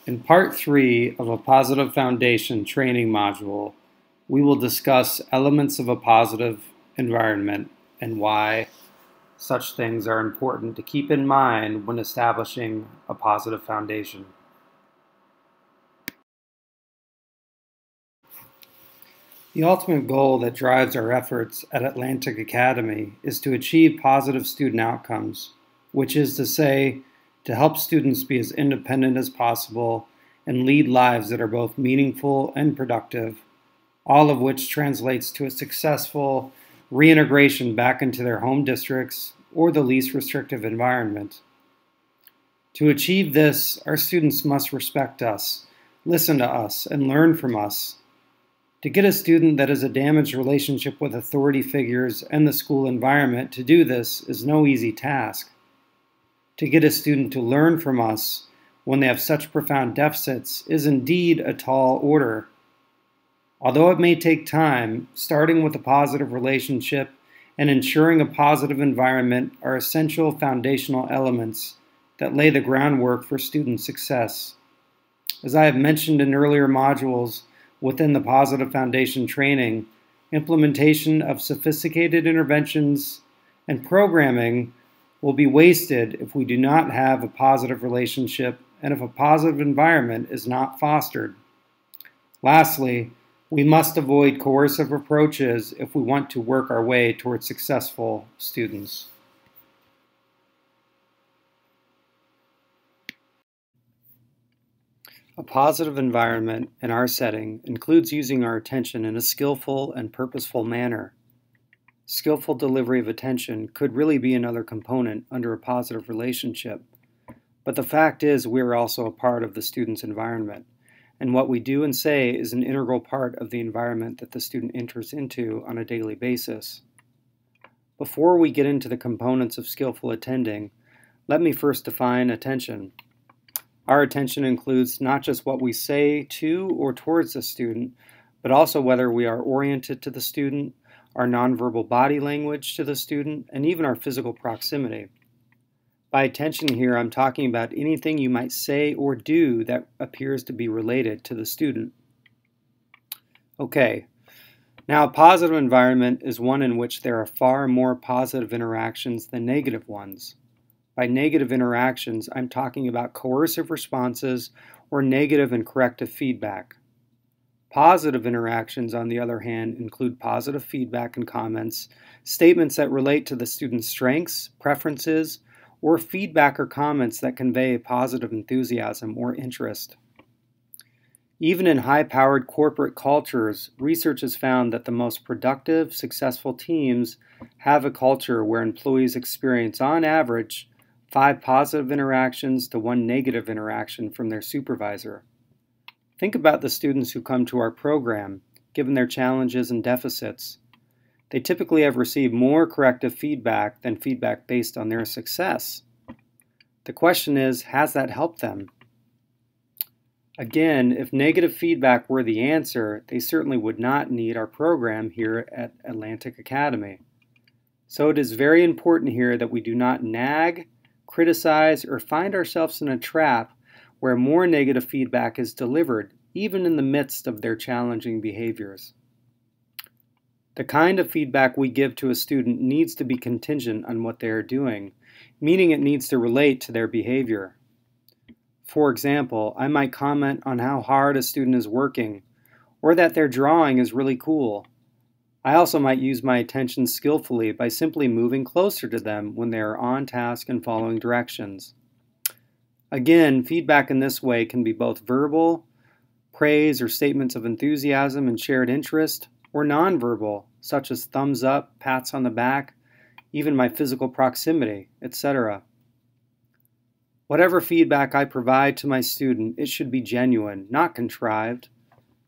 In part 3 of a Positive Foundation training module, we will discuss elements of a positive environment and why such things are important to keep in mind when establishing a positive foundation. The ultimate goal that drives our efforts at Atlantic Academy is to achieve positive student outcomes, which is to say, to help students be as independent as possible and lead lives that are both meaningful and productive, all of which translates to a successful reintegration back into their home districts or the least restrictive environment. To achieve this, our students must respect us, listen to us, and learn from us. To get a student that has a damaged relationship with authority figures and the school environment to do this is no easy task. To get a student to learn from us when they have such profound deficits is indeed a tall order. Although it may take time, starting with a positive relationship and ensuring a positive environment are essential foundational elements that lay the groundwork for student success. As I have mentioned in earlier modules, within the Positive Foundation training, implementation of sophisticated interventions and programming will be wasted if we do not have a positive relationship and if a positive environment is not fostered. Lastly, we must avoid coercive approaches if we want to work our way towards successful students. A positive environment in our setting includes using our attention in a skillful and purposeful manner. Skillful delivery of attention could really be another component under a positive relationship, but the fact is we are also a part of the student's environment, and what we do and say is an integral part of the environment that the student enters into on a daily basis. Before we get into the components of skillful attending, let me first define attention. Our attention includes not just what we say to or towards the student, but also whether we are oriented to the student, our nonverbal body language to the student, and even our physical proximity. By attention here, I'm talking about anything you might say or do that appears to be related to the student. Okay, now a positive environment is one in which there are far more positive interactions than negative ones. By negative interactions, I'm talking about coercive responses or negative and corrective feedback. Positive interactions, on the other hand, include positive feedback and comments, statements that relate to the student's strengths, preferences, or feedback or comments that convey positive enthusiasm or interest. Even in high-powered corporate cultures, research has found that the most productive, successful teams have a culture where employees experience, on average, 5 positive interactions to 1 negative interaction from their supervisor. Think about the students who come to our program, given their challenges and deficits. They typically have received more corrective feedback than feedback based on their success. The question is, has that helped them? Again, if negative feedback were the answer, they certainly would not need our program here at Atlantic Academy. So it is very important here that we do not nag, criticize, or find ourselves in a trap where more negative feedback is delivered, even in the midst of their challenging behaviors. The kind of feedback we give to a student needs to be contingent on what they are doing, meaning it needs to relate to their behavior. For example, I might comment on how hard a student is working, or that their drawing is really cool. I also might use my attention skillfully by simply moving closer to them when they are on task and following directions. Again, feedback in this way can be both verbal, praise or statements of enthusiasm and shared interest, or nonverbal, such as thumbs up, pats on the back, even my physical proximity, etc. Whatever feedback I provide to my student, it should be genuine, not contrived.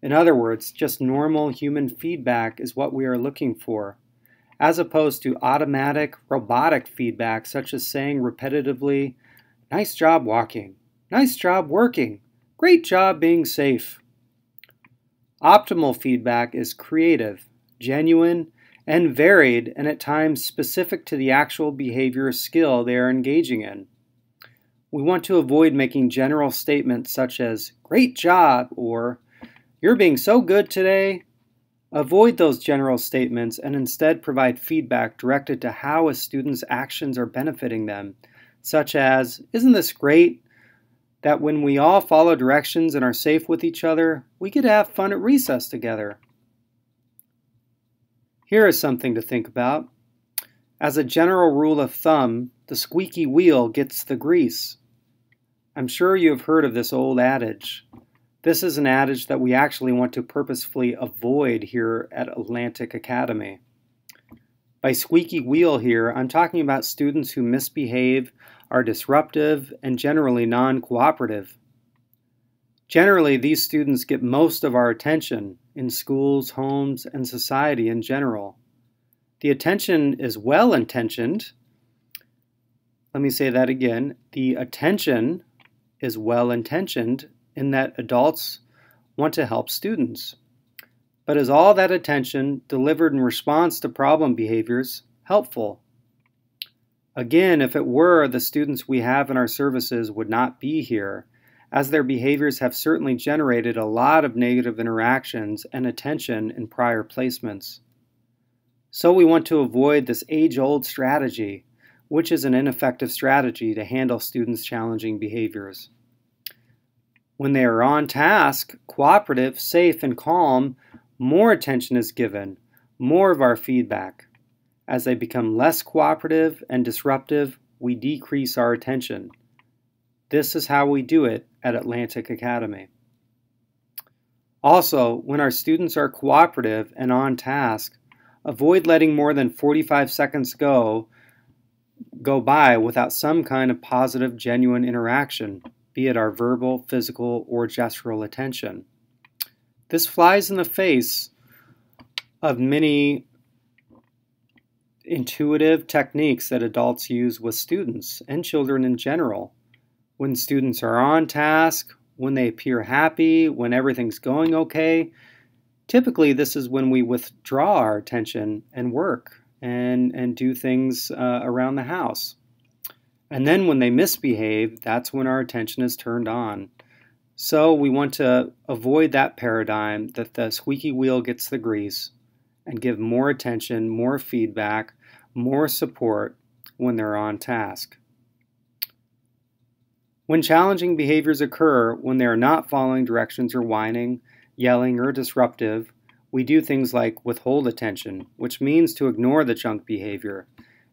In other words, just normal human feedback is what we are looking for, as opposed to automatic, robotic feedback such as saying repetitively, "Nice job walking," "Nice job working," "Great job being safe." Optimal feedback is creative, genuine, and varied, and at times specific to the actual behavior or skill they are engaging in. We want to avoid making general statements such as, "Great job," or "You're being so good today." Avoid those general statements and instead provide feedback directed to how a student's actions are benefiting them, such as, "Isn't this great that when we all follow directions and are safe with each other, we get to have fun at recess together?" Here is something to think about. As a general rule of thumb, the squeaky wheel gets the grease. I'm sure you have heard of this old adage. This is an adage that we actually want to purposefully avoid here at Atlantic Academy. By squeaky wheel here, I'm talking about students who misbehave, are disruptive, and generally non-cooperative. Generally, these students get most of our attention in schools, homes, and society in general. The attention is well-intentioned. Let me say that again. The attention is well-intentioned in that adults want to help students. But is all that attention delivered in response to problem behaviors helpful? Again, if it were, the students we have in our services would not be here, as their behaviors have certainly generated a lot of negative interactions and attention in prior placements. So we want to avoid this age-old strategy, which is an ineffective strategy to handle students' challenging behaviors. When they are on task, cooperative, safe, and calm, more attention is given, more of our feedback. As they become less cooperative and disruptive, we decrease our attention. This is how we do it at Atlantic Academy. Also, when our students are cooperative and on task, avoid letting more than 45 seconds go by without some kind of positive, genuine interaction, be it our verbal, physical, or gestural attention. This flies in the face of many intuitive techniques that adults use with students and children in general. When students are on task, when they appear happy, when everything's going okay, typically this is when we withdraw our attention and work and do things around the house. And then when they misbehave, that's when our attention is turned on. So we want to avoid that paradigm that the squeaky wheel gets the grease and give more attention, more feedback, more support when they're on task. When challenging behaviors occur, when they are not following directions or whining, yelling, or disruptive, we do things like withhold attention, which means to ignore the junk behavior,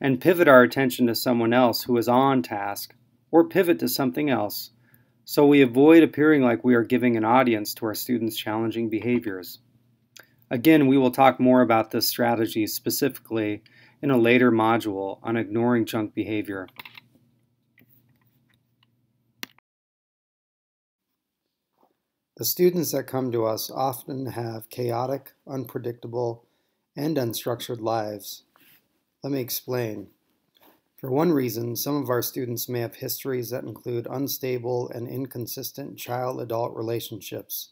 and pivot our attention to someone else who is on task, or pivot to something else, so we avoid appearing like we are giving an audience to our students' challenging behaviors. Again, we will talk more about this strategy specifically in a later module on ignoring junk behavior. The students that come to us often have chaotic, unpredictable, and unstructured lives. Let me explain. For one reason, some of our students may have histories that include unstable and inconsistent child-adult relationships,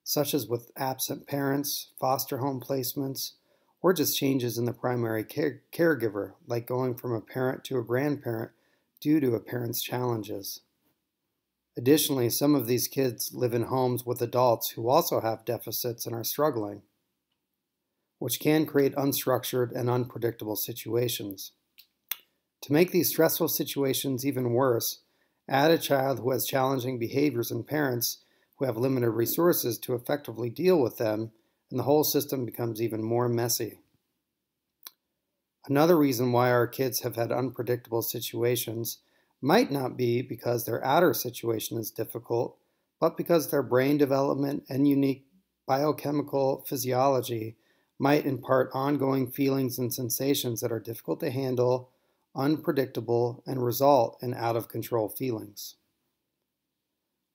such as with absent parents, foster home placements, or just changes in the primary caregiver, like going from a parent to a grandparent due to a parent's challenges. Additionally, some of these kids live in homes with adults who also have deficits and are struggling, which can create unstructured and unpredictable situations. To make these stressful situations even worse, add a child who has challenging behaviors and parents who have limited resources to effectively deal with them, and the whole system becomes even more messy. Another reason why our kids have had unpredictable situations might not be because their outer situation is difficult, but because their brain development and unique biochemical physiology might impart ongoing feelings and sensations that are difficult to handle, unpredictable, and result in out-of-control feelings.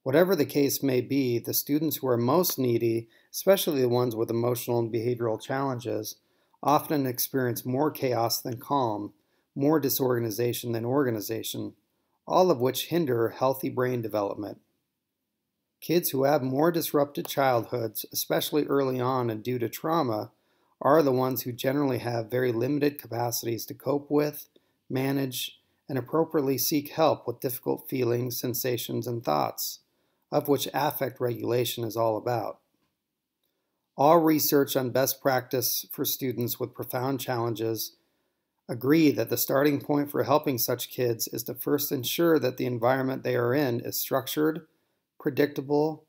Whatever the case may be, the students who are most needy, especially the ones with emotional and behavioral challenges, often experience more chaos than calm, more disorganization than organization, all of which hinder healthy brain development. Kids who have more disrupted childhoods, especially early on and due to trauma, are the ones who generally have very limited capacities to cope with, manage, and appropriately seek help with difficult feelings, sensations, and thoughts, of which affect regulation is all about. All research on best practice for students with profound challenges agree that the starting point for helping such kids is to first ensure that the environment they are in is structured, predictable,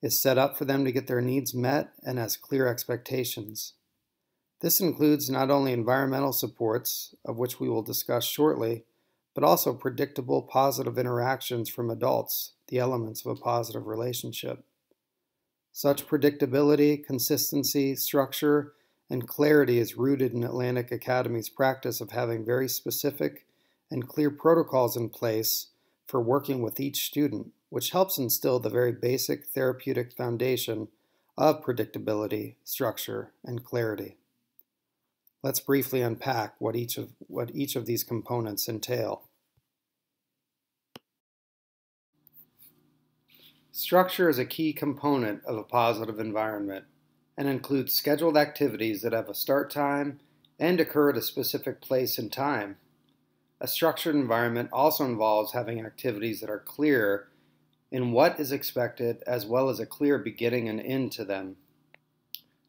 is set up for them to get their needs met, and has clear expectations. This includes not only environmental supports, of which we will discuss shortly, but also predictable positive interactions from adults, the elements of a positive relationship. Such predictability, consistency, structure, and clarity is rooted in Atlantic Academy's practice of having very specific and clear protocols in place for working with each student, which helps instill the very basic therapeutic foundation of predictability, structure, and clarity. Let's briefly unpack what each of these components entail. Structure is a key component of a positive environment and includes scheduled activities that have a start time and occur at a specific place and time. A structured environment also involves having activities that are clear in what is expected, as well as a clear beginning and end to them.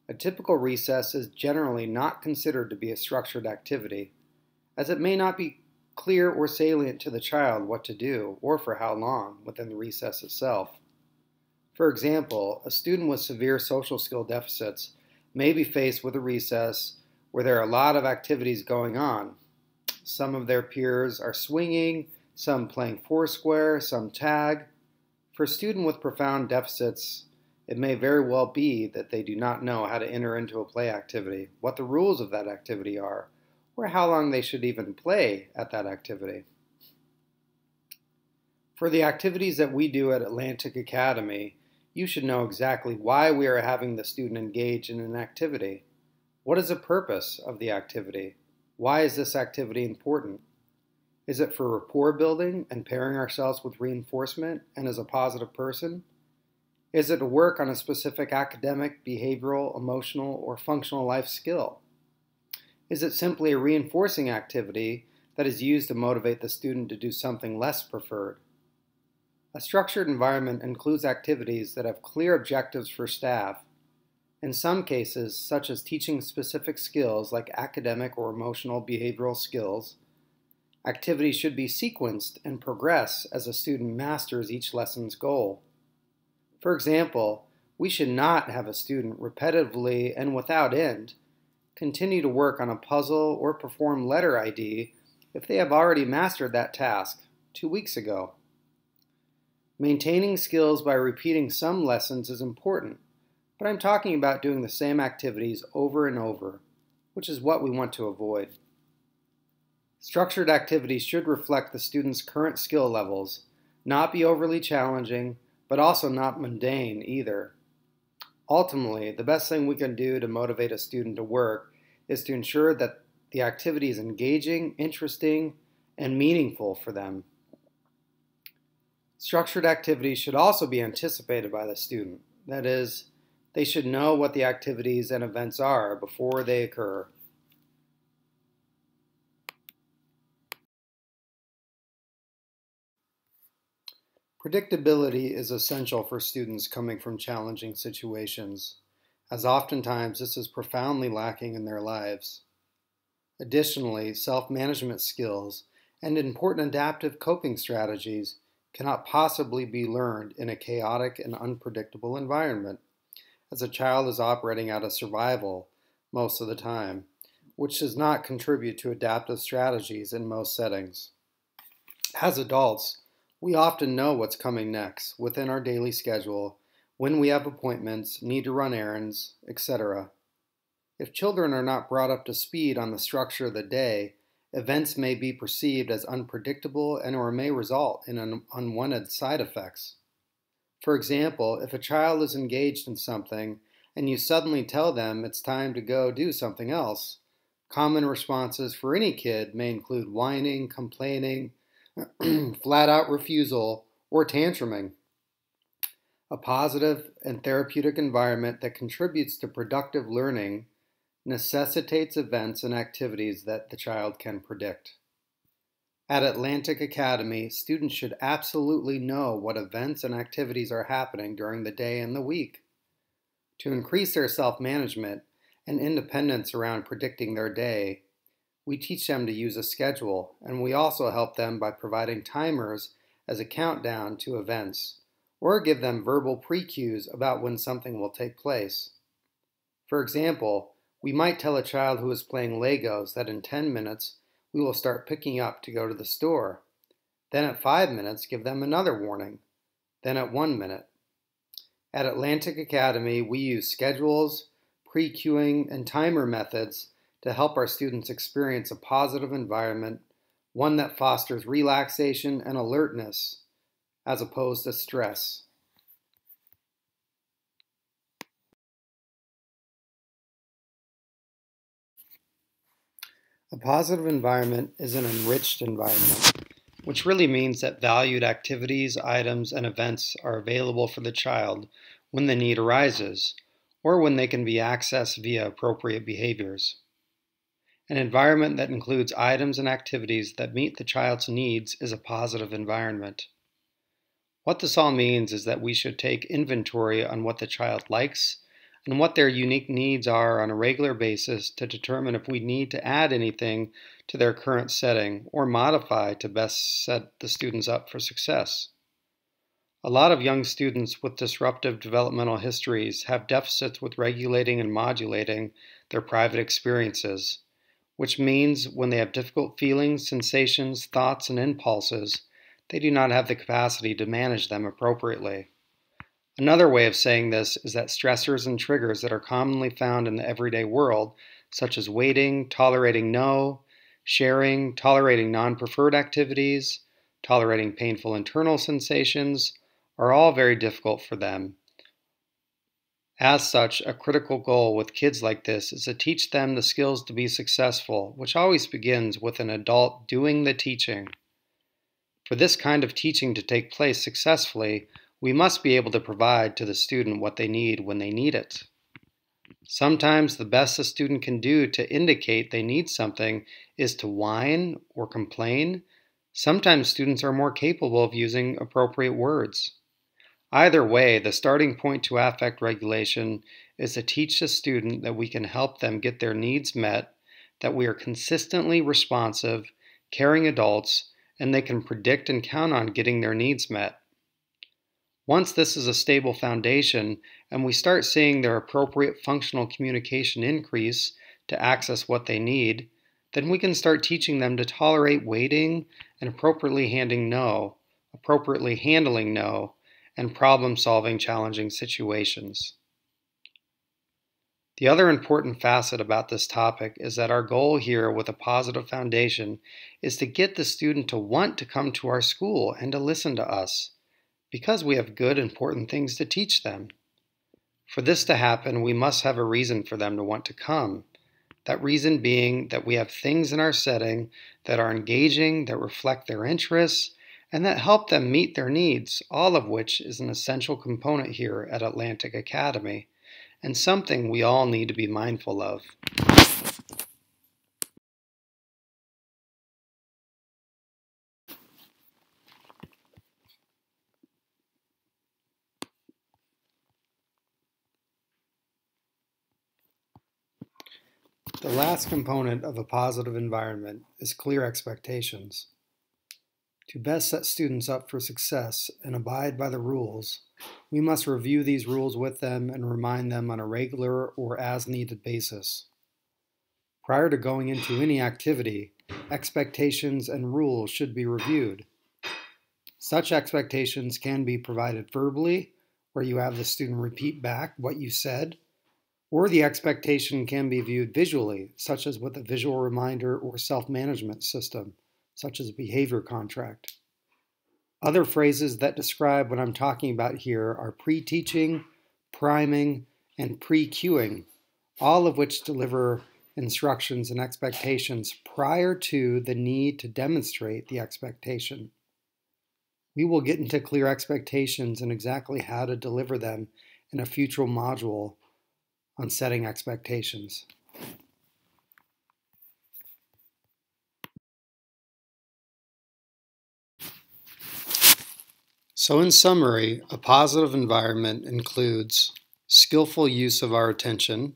A typical recess is generally not considered to be a structured activity, as it may not be clear or salient to the child what to do or for how long within the recess itself. For example, a student with severe social skill deficits may be faced with a recess where there are a lot of activities going on. Some of their peers are swinging, some playing foursquare, some tag. For a student with profound deficits, it may very well be that they do not know how to enter into a play activity, what the rules of that activity are, or how long they should even play at that activity. For the activities that we do at Atlantic Academy, you should know exactly why we are having the student engage in an activity. What is the purpose of the activity? Why is this activity important? Is it for rapport building and pairing ourselves with reinforcement and as a positive person? Is it to work on a specific academic, behavioral, emotional, or functional life skill? Is it simply a reinforcing activity that is used to motivate the student to do something less preferred? A structured environment includes activities that have clear objectives for staff. In some cases, such as teaching specific skills like academic or emotional behavioral skills, activities should be sequenced and progress as a student masters each lesson's goal. For example, we should not have a student repetitively and without end continue to work on a puzzle or perform letter ID if they have already mastered that task 2 weeks ago. Maintaining skills by repeating some lessons is important, but I'm talking about doing the same activities over and over, which is what we want to avoid. Structured activities should reflect the student's current skill levels, not be overly challenging, but also not mundane either. Ultimately, the best thing we can do to motivate a student to work is to ensure that the activity is engaging, interesting, and meaningful for them. Structured activities should also be anticipated by the student. That is, they should know what the activities and events are before they occur. Predictability is essential for students coming from challenging situations, as oftentimes this is profoundly lacking in their lives. Additionally, self-management skills and important adaptive coping strategies cannot possibly be learned in a chaotic and unpredictable environment, as a child is operating out of survival most of the time, which does not contribute to adaptive strategies in most settings. As adults, we often know what's coming next within our daily schedule, when we have appointments, need to run errands, etc. If children are not brought up to speed on the structure of the day, events may be perceived as unpredictable and or may result in unwanted side effects. For example, if a child is engaged in something and you suddenly tell them it's time to go do something else, common responses for any kid may include whining, complaining, flat-out refusal, or tantruming. A positive and therapeutic environment that contributes to productive learning necessitates events and activities that the child can predict. At Atlantic Academy, students should absolutely know what events and activities are happening during the day and the week. To increase their self-management and independence around predicting their day, we teach them to use a schedule, and we also help them by providing timers as a countdown to events, or give them verbal pre-cues about when something will take place. For example, we might tell a child who is playing Legos that in 10 minutes we will start picking up to go to the store. Then at 5 minutes, give them another warning. Then at 1 minute. At Atlantic Academy, we use schedules, pre-queuing, and timer methods to help our students experience a positive environment, one that fosters relaxation and alertness, as opposed to stress. A positive environment is an enriched environment, which really means that valued activities, items, and events are available for the child when the need arises, or when they can be accessed via appropriate behaviors. An environment that includes items and activities that meet the child's needs is a positive environment. What this all means is that we should take inventory on what the child likes and what their unique needs are on a regular basis to determine if we need to add anything to their current setting or modify to best set the students up for success. A lot of young students with disruptive developmental histories have deficits with regulating and modulating their private experiences, which means when they have difficult feelings, sensations, thoughts, and impulses, they do not have the capacity to manage them appropriately. Another way of saying this is that stressors and triggers that are commonly found in the everyday world, such as waiting, tolerating no, sharing, tolerating non-preferred activities, tolerating painful internal sensations, are all very difficult for them. As such, a critical goal with kids like this is to teach them the skills to be successful, which always begins with an adult doing the teaching. For this kind of teaching to take place successfully, we must be able to provide to the student what they need when they need it. Sometimes the best a student can do to indicate they need something is to whine or complain. Sometimes students are more capable of using appropriate words. Either way, the starting point to affect regulation is to teach the student that we can help them get their needs met, that we are consistently responsive, caring adults, and they can predict and count on getting their needs met. Once this is a stable foundation and we start seeing their appropriate functional communication increase to access what they need, then we can start teaching them to tolerate waiting and appropriately handling no, and problem-solving challenging situations. The other important facet about this topic is that our goal here with a positive foundation is to get the student to want to come to our school and to listen to us, because we have good, important things to teach them. For this to happen, we must have a reason for them to want to come. That reason being that we have things in our setting that are engaging, that reflect their interests, and that help them meet their needs, all of which is an essential component here at Atlantic Academy, and something we all need to be mindful of. The last component of a positive environment is clear expectations. To best set students up for success and abide by the rules, we must review these rules with them and remind them on a regular or as-needed basis. Prior to going into any activity, expectations and rules should be reviewed. Such expectations can be provided verbally, where you have the student repeat back what you said, or the expectation can be viewed visually, such as with a visual reminder or self-management system, such as a behavior contract. Other phrases that describe what I'm talking about here are pre-teaching, priming, and pre-cueing, all of which deliver instructions and expectations prior to the need to demonstrate the expectation. We will get into clear expectations and exactly how to deliver them in a future module on setting expectations. So in summary, a positive environment includes skillful use of our attention,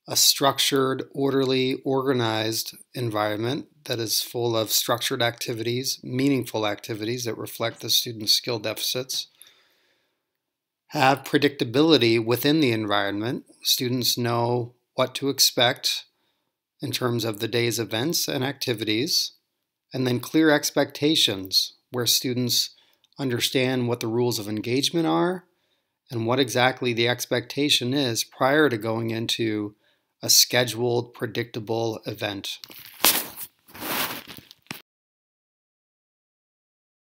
a structured, orderly, organized environment that is full of structured activities, meaningful activities that reflect the student's skill deficits, have predictability within the environment. Students know what to expect in terms of the day's events and activities, and then clear expectations where students understand what the rules of engagement are and what exactly the expectation is prior to going into a scheduled, predictable event.